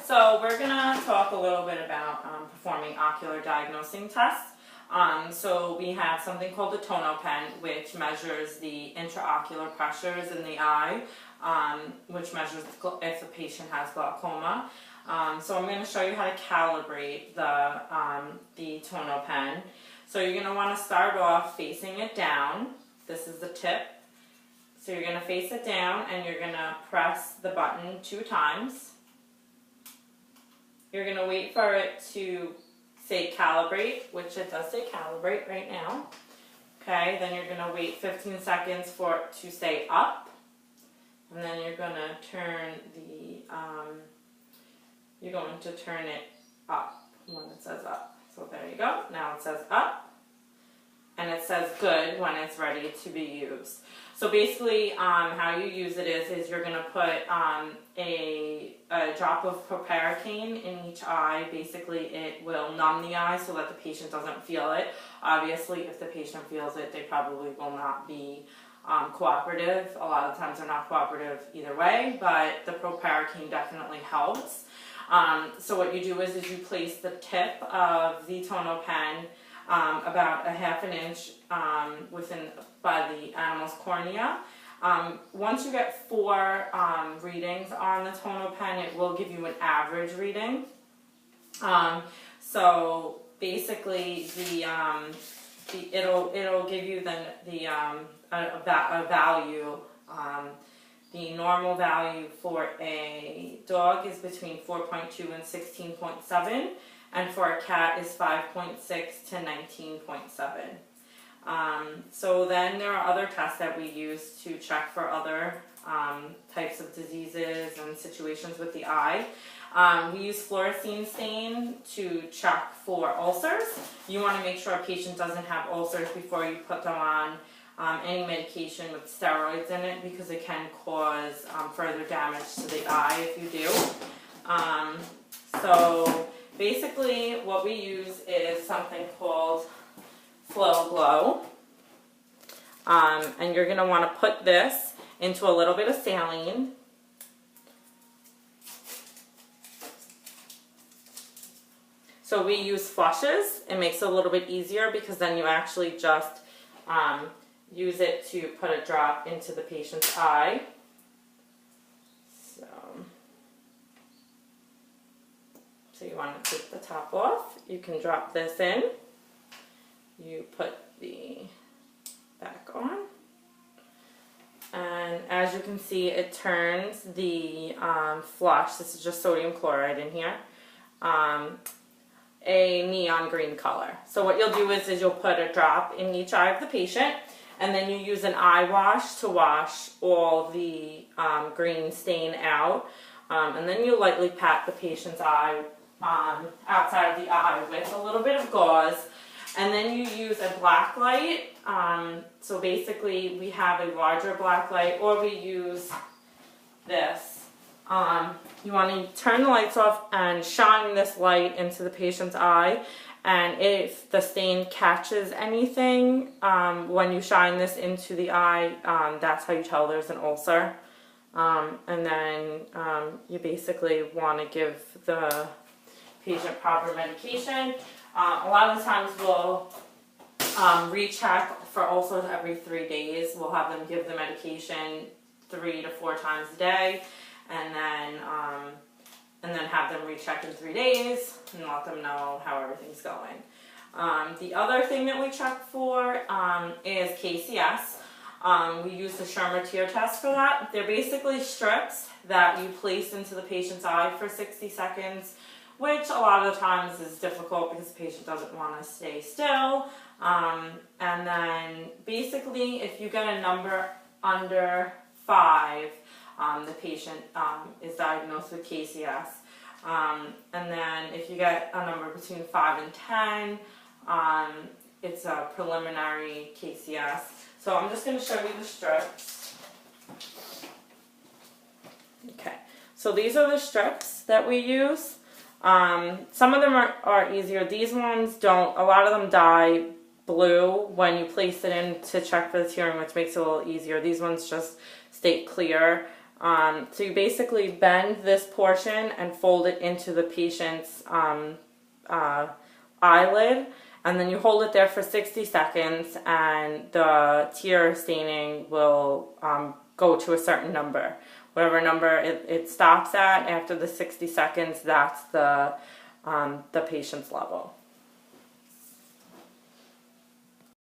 So we're going to talk a little bit about performing ocular diagnosing tests. So we have something called the TonoPen, which measures the intraocular pressures in the eye, which measures if the patient has glaucoma. So I'm going to show you how to calibrate the TonoPen. So you're going to want to start off facing it down. This is the tip. So you're going to face it down and you're going to press the button 2 times. You're going to wait for it to say calibrate, which it does say calibrate right now. Okay, then you're going to wait 15 seconds for it to say up. And then you're going to turn it up when it says up. So there you go. Now it says up. And it says good when it's ready to be used. So basically how you use it is you're going to put a drop of proparacaine in each eye. Basically it will numb the eye so that the patient doesn't feel it. Obviously if the patient feels it, they probably will not be cooperative. A lot of times they're not cooperative either way, but the proparacaine definitely helps. So what you do is you place the tip of the TonoPen about 1/2 inch by the animal's cornea. Once you get 4 readings on the TonoPen, it will give you an average reading. So basically, it'll give you a value. The normal value for a dog is between 4.2 and 16.7. And for a cat is 5.6 to 19.7. So then there are other tests that we use to check for other types of diseases and situations with the eye. We use fluorescein stain to check for ulcers. You want to make sure a patient doesn't have ulcers before you put them on any medication with steroids in it, because it can cause further damage to the eye if you do. So basically what we use is something called Flow Glow. And you're going to want to put this into a little bit of saline. So we use flushes. It makes it a little bit easier because then you actually just use it to put a drop into the patient's eye. So you want to take the top off. You can drop this in. You put the back on. And as you can see, it turns the flush, this is just sodium chloride in here, a neon green color. So what you'll do is you'll put a drop in each eye of the patient, and then you use an eye wash to wash all the green stain out. And then you lightly pat the patient's eye outside of the eye with a little bit of gauze, and then you use a black light. So basically we have a larger black light, or we use this. You want to turn the lights off and shine this light into the patient's eye, and if the stain catches anything when you shine this into the eye, that's how you tell there's an ulcer. And then you basically want to give the patient proper medication. A lot of the times we'll recheck for ulcers every 3 days. We'll have them give the medication 3 to 4 times a day, and then have them recheck in 3 days and let them know how everything's going. The other thing that we check for is KCS. We use the Schirmer tear test for that. They're basically strips that you place into the patient's eye for 60 seconds, which a lot of the times is difficult because the patient doesn't want to stay still. And then basically if you get a number under 5, the patient is diagnosed with KCS. And then if you get a number between 5 and 10, it's a preliminary KCS. So I'm just going to show you the strips. Okay, so these are the strips that we use. Some of them are easier. These ones don't. A lot of them dye blue when you place it in to check for the tearing, which makes it a little easier. These ones just stay clear. So you basically bend this portion and fold it into the patient's eyelid, and then you hold it there for 60 seconds, and the tear staining will go to a certain number. Whatever number it stops at after the 60 seconds, that's the patient's level.